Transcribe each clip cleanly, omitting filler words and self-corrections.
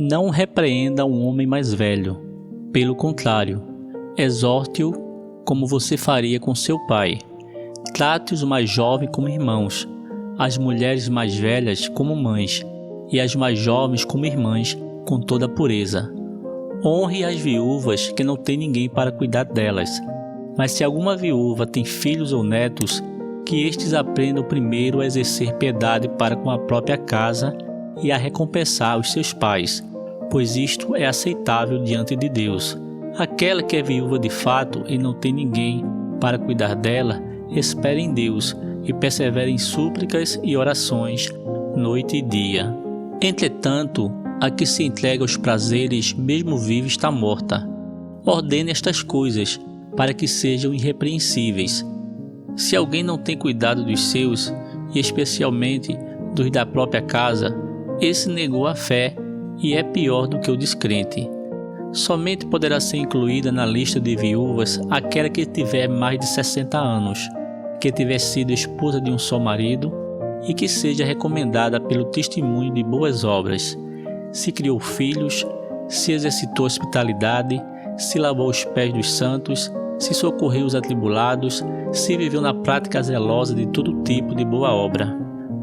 Não repreenda um homem mais velho. Pelo contrário, exorte-o como você faria com seu pai. Trate os mais jovens como irmãos, as mulheres mais velhas como mães, e as mais jovens como irmãs, com toda a pureza. Honre as viúvas que não têm ninguém para cuidar delas. Mas se alguma viúva tem filhos ou netos, que estes aprendam primeiro a exercer piedade para com a própria casa e a recompensar os seus pais, pois isto é aceitável diante de Deus. Aquela que é viúva de fato e não tem ninguém para cuidar dela, espere em Deus e persevere em súplicas e orações, noite e dia. Entretanto, a que se entrega aos prazeres, mesmo viva, está morta. Ordene estas coisas, para que sejam irrepreensíveis. Se alguém não tem cuidado dos seus, e especialmente dos da própria casa, esse negou a fé e é pior do que o descrente. Somente poderá ser incluída na lista de viúvas aquela que tiver mais de 60 anos, que tiver sido esposa de um só marido e que seja recomendada pelo testemunho de boas obras. Se criou filhos, se exercitou hospitalidade, se lavou os pés dos santos, se socorreu os atribulados, se viveu na prática zelosa de todo tipo de boa obra.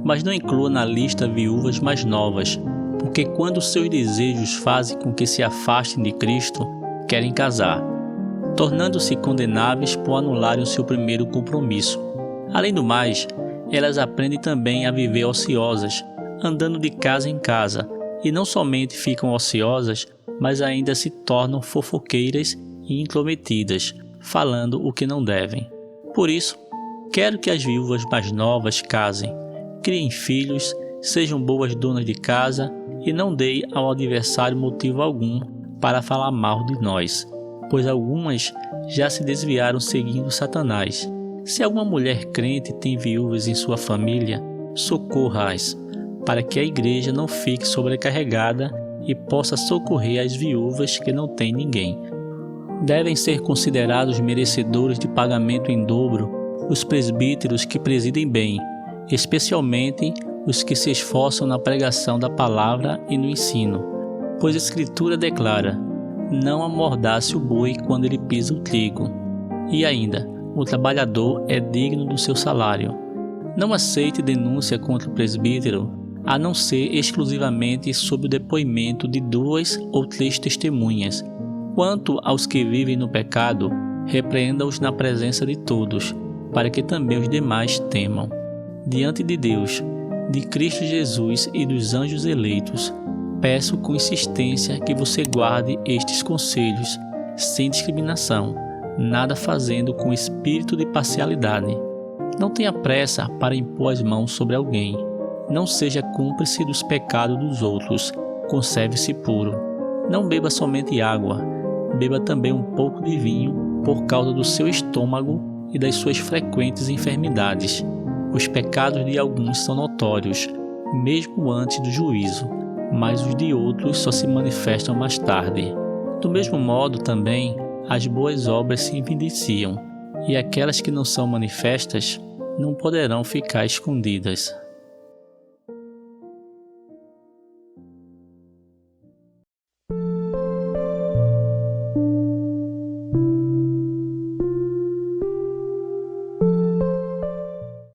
Mas não inclua na lista viúvas mais novas, porque quando seus desejos fazem com que se afastem de Cristo, querem casar, tornando-se condenáveis por anularem o seu primeiro compromisso. Além do mais, elas aprendem também a viver ociosas, andando de casa em casa, e não somente ficam ociosas, mas ainda se tornam fofoqueiras e intrometidas, falando o que não devem. Por isso, quero que as viúvas mais novas casem, criem filhos, sejam boas donas de casa e não deem ao adversário motivo algum para falar mal de nós, pois algumas já se desviaram seguindo Satanás. Se alguma mulher crente tem viúvas em sua família, socorra-as, para que a igreja não fique sobrecarregada e possa socorrer as viúvas que não têm ninguém. Devem ser considerados merecedores de pagamento em dobro os presbíteros que presidem bem, especialmente os que se esforçam na pregação da palavra e no ensino, pois a Escritura declara: não amordace o boi quando ele pisa o trigo. E ainda, o trabalhador é digno do seu salário. Não aceite denúncia contra o presbítero, a não ser exclusivamente sob o depoimento de 2 ou 3 testemunhas. Quanto aos que vivem no pecado, repreenda-os na presença de todos, para que também os demais temam. Diante de Deus, de Cristo Jesus e dos anjos eleitos, peço com insistência que você guarde estes conselhos, sem discriminação, nada fazendo com espírito de parcialidade. Não tenha pressa para impor as mãos sobre alguém. Não seja cúmplice dos pecados dos outros. Conserve-se puro. Não beba somente água. Beba também um pouco de vinho por causa do seu estômago e das suas frequentes enfermidades. Os pecados de alguns são notórios, mesmo antes do juízo, mas os de outros só se manifestam mais tarde. Do mesmo modo também, as boas obras se evidenciam, e aquelas que não são manifestas não poderão ficar escondidas.